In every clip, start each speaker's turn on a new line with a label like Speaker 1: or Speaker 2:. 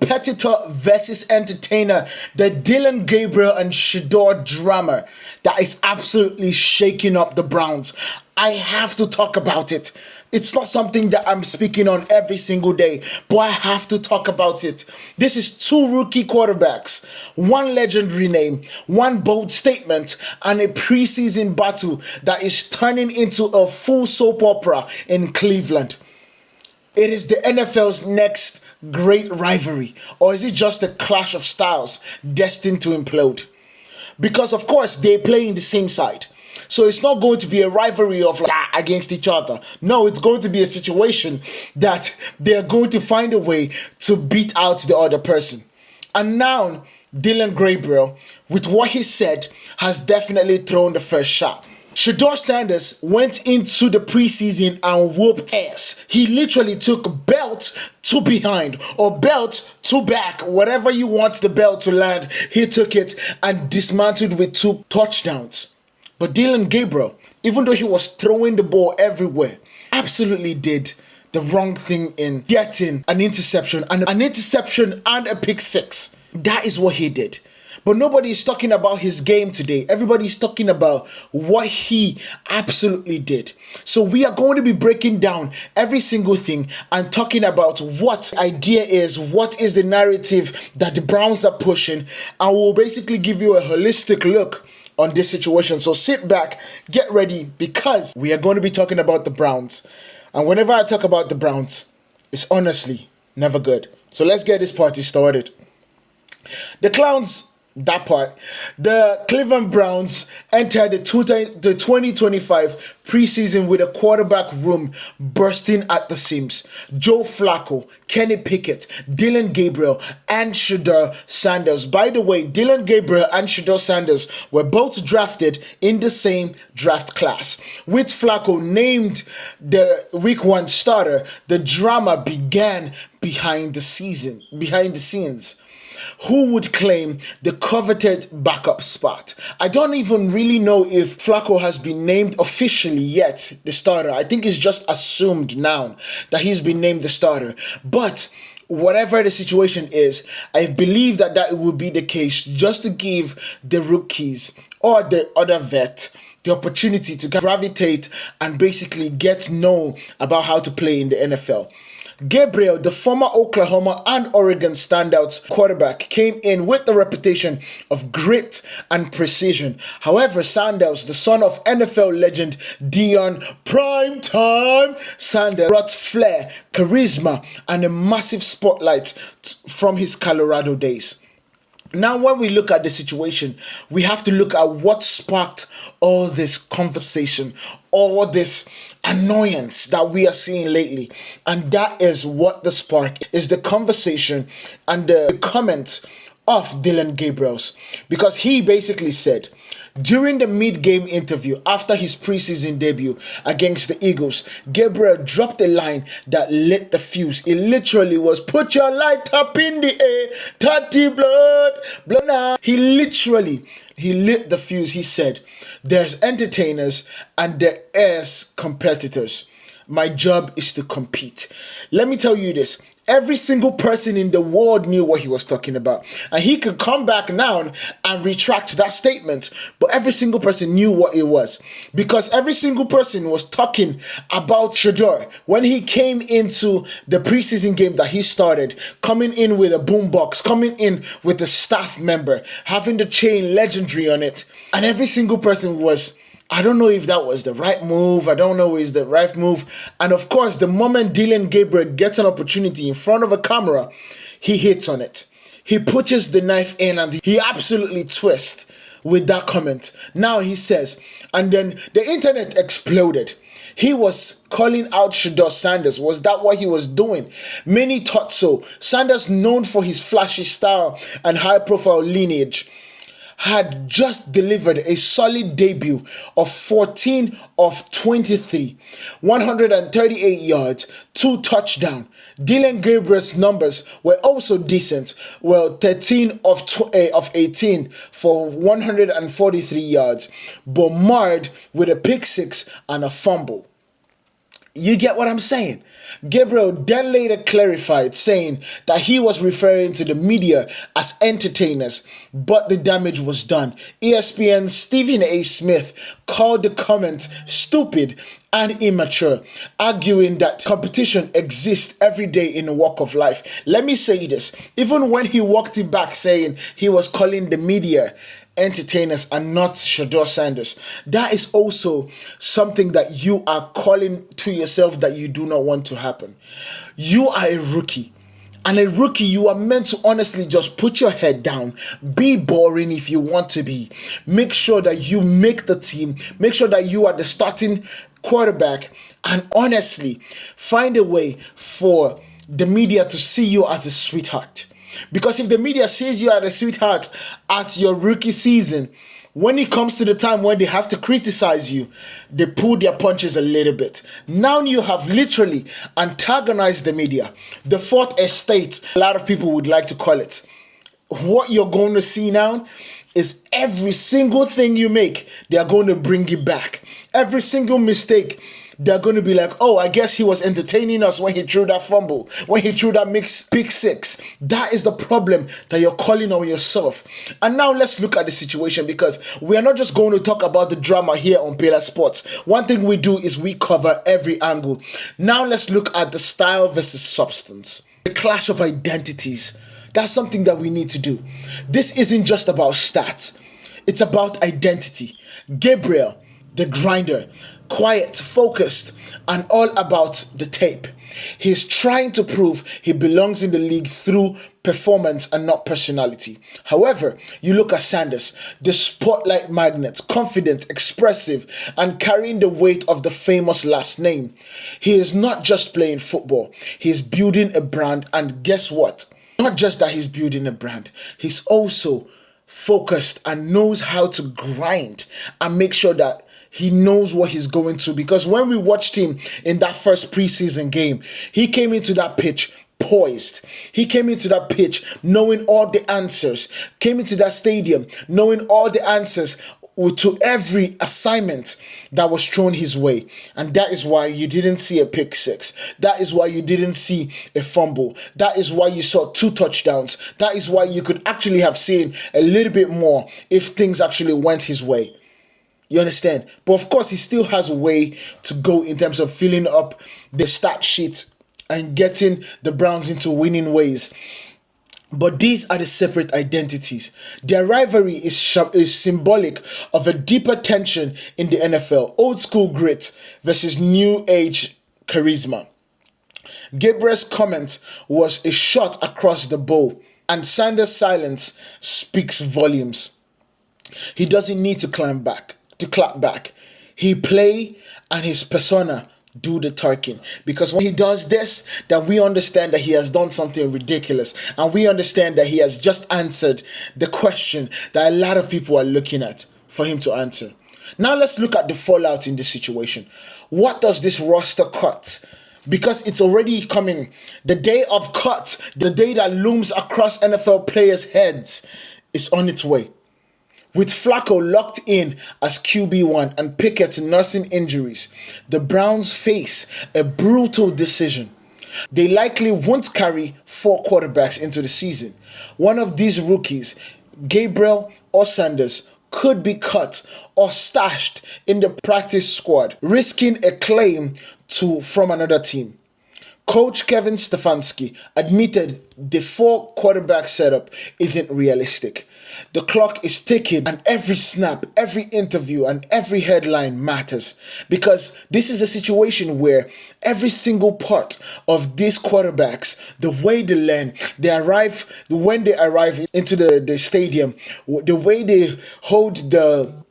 Speaker 1: competitor versus entertainer, the Dillon Gabriel and Shedeur drama that is absolutely shaking up the Browns. I have to talk about it. It's not something that I'm speaking on every single day, but I have to talk about it. This is two rookie quarterbacks, one legendary name, one bold statement, and a preseason battle that is turning into a full soap opera in Cleveland. It is the NFL's next great rivalry, or is it just a clash of styles destined to implode? Because of course they play in the same side. So it's not going to be a rivalry of against each other. No, it's going to be a situation that they're going to find a way to beat out the other person. And now, Dillon Gabriel, with what he said, has definitely thrown the first shot. Shedeur Sanders went into the preseason and whooped ass. He literally took belt to behind or belt to back, whatever you want the belt to land. He took it and dismantled with 2 touchdowns. But Dillon Gabriel, even though he was throwing the ball everywhere, absolutely did the wrong thing in getting an interception and a pick six. That is what he did. But nobody is talking about his game today. Everybody is talking about what he absolutely did. So we are going to be breaking down every single thing and talking about what idea is, what is the narrative that the Browns are pushing, and we'll basically give you a holistic look on this situation. So sit back, get ready, because we are going to be talking about the Browns. And whenever I talk about the Browns, it's honestly never good. So let's get this party started. The Clowns, that part. The Cleveland Browns entered the 2025 preseason with a quarterback room bursting at the seams. Joe Flacco, Kenny Pickett, Dillon Gabriel, and Shedeur Sanders. By the way, Dillon Gabriel and Shedeur Sanders were both drafted in the same draft class. With Flacco named the Week 1 starter, the drama began behind the scenes. Who would claim the coveted backup spot? I don't even really know if Flacco has been named officially yet the starter. I think it's just assumed now that he's been named the starter. But whatever the situation is, I believe that it would be the case just to give the rookies or the other vet the opportunity to gravitate and basically get to know about how to play in the NFL. Gabriel, the former Oklahoma and Oregon standout quarterback, came in with the reputation of grit and precision. However, Sanders, the son of NFL legend Deion Primetime Sanders, brought flair, charisma, and a massive spotlight from his Colorado days. Now, when we look at the situation, we have to look at what sparked all this conversation, all this annoyance that we are seeing lately. And that is what the spark is, the conversation and the comments of Dillon Gabriel's. Because he basically said, during the mid-game interview after his preseason debut against the Eagles, Gabriel dropped a line that lit the fuse. It literally was, "Put your light up in the air, tatty blood, blood now." He lit the fuse. He said, "There's entertainers and there is competitors. My job is to compete." Let me tell you this. Every single person in the world knew what he was talking about. And he could come back now and retract that statement. But every single person knew what it was. Because every single person was talking about Shedeur when he came into the preseason game that he started, coming in with a boombox, coming in with a staff member, having the chain legendary on it. And every single person was, I don't know if that was the right move. I don't know if it's the right move. And of course, the moment Dillon Gabriel gets an opportunity in front of a camera, he hits on it. He pushes the knife in and he absolutely twists with that comment. Now he says, and then the internet exploded. He was calling out Shedeur Sanders. Was that what he was doing? Many thought so. Sanders, known for his flashy style and high-profile lineage, had just delivered a solid debut of 14 of 23, 138 yards, 2 touchdowns. Dillon Gabriel's numbers were also decent. Well, 13 of 18 for 143 yards, but marred with a pick six and a fumble. You get what I'm saying? Gabriel then later clarified, saying that he was referring to the media as entertainers, but the damage was done. ESPN's Stephen A. Smith called the comment stupid and immature, arguing that competition exists every day in the walk of life. Let me say this, even when he walked it back, saying he was calling the media entertainers and not Shedeur Sanders, that is also something that you are calling to yourself that you do not want to happen. You are a rookie. And a rookie, you are meant to honestly just put your head down, be boring if you want to be. Make sure that you make the team, make sure that you are the starting quarterback, and honestly, find a way for the media to see you as a sweetheart. Because if the media sees you as a sweetheart at your rookie season, when it comes to the time when they have to criticize you, they pull their punches a little bit. Now you have literally antagonized the media. The fourth estate, a lot of people would like to call it. What you're going to see now is every single thing you make, they are going to bring it back. Every single mistake, they're going to be like, oh, I guess he was entertaining us when he threw that fumble, when he threw that pick six. That is the problem that you're calling on yourself. And now let's look at the situation, because we are not just going to talk about the drama here on Pillar Sports. One thing we do is we cover every angle. Now let's look at the style versus substance. The clash of identities. That's something that we need to do. This isn't just about stats. It's about identity. Gabriel, the grinder, quiet, focused, and all about the tape. He's trying to prove he belongs in the league through performance and not personality. However, you look at Sanders, the spotlight magnet, confident, expressive, and carrying the weight of the famous last name. He is not just playing football, he's building a brand, and guess what? Not just that he's building a brand, he's also focused and knows how to grind and make sure that he knows what he's going to. Because when we watched him in that first preseason game, he came into that pitch poised. He came into that pitch knowing all the answers, came into that stadium knowing all the answers to every assignment that was thrown his way. And that is why you didn't see a pick six. That is why you didn't see a fumble. That is why you saw 2 touchdowns. That is why you could actually have seen a little bit more if things actually went his way. You understand? But of course, he still has a way to go in terms of filling up the stat sheet and getting the Browns into winning ways. But these are the separate identities. Their rivalry is symbolic of a deeper tension in the NFL. Old school grit versus new age charisma. Gabriel's comment was a shot across the bow, and Sanders' silence speaks volumes. He doesn't need to clap back. He play and his persona do the talking. Because when he does this, then we understand that he has done something ridiculous. And we understand that he has just answered the question that a lot of people are looking at for him to answer. Now let's look at the fallout in this situation. What does this roster cut? Because it's already coming. The day of cut, the day that looms across NFL players' heads, is on its way. With Flacco locked in as QB1 and Pickett nursing injuries, the Browns face a brutal decision. They likely won't carry 4 quarterbacks into the season. One of these rookies, Gabriel or Sanders, could be cut or stashed in the practice squad, risking a claim from another team. Coach Kevin Stefanski admitted the 4 quarterback setup isn't realistic. The clock is ticking, and every snap, every interview, and every headline matters, because this is a situation where every single part of these quarterbacks, the way they learn, when they arrive into the stadium, the way they hold the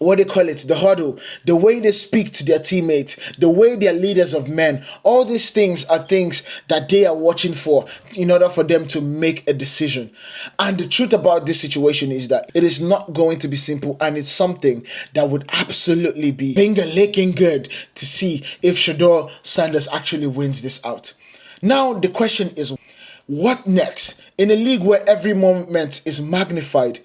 Speaker 1: huddle, the way they speak to their teammates, the way they're leaders of men, all these things are things that they are watching for in order for them to make a decision. And the truth about this situation is that it is not going to be simple, and it's something that would absolutely be finger-licking good to see if Shedeur Sanders actually wins this out. Now the question is, what next? In a league where every moment is magnified,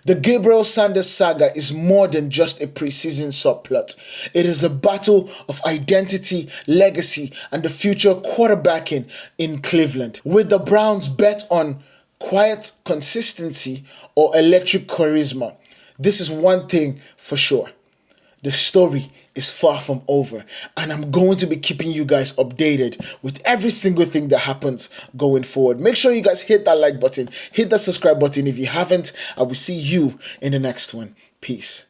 Speaker 1: The Gabriel Sanders saga is more than just a preseason subplot. It is a battle of identity, legacy, and the future quarterbacking in Cleveland. With the Browns bet on quiet consistency or electric charisma, this is one thing for sure. The story is far from over, and I'm going to be keeping you guys updated with every single thing that happens going forward. Make sure you guys hit that like button, hit that subscribe button if you haven't. I will see you in the next one. Peace.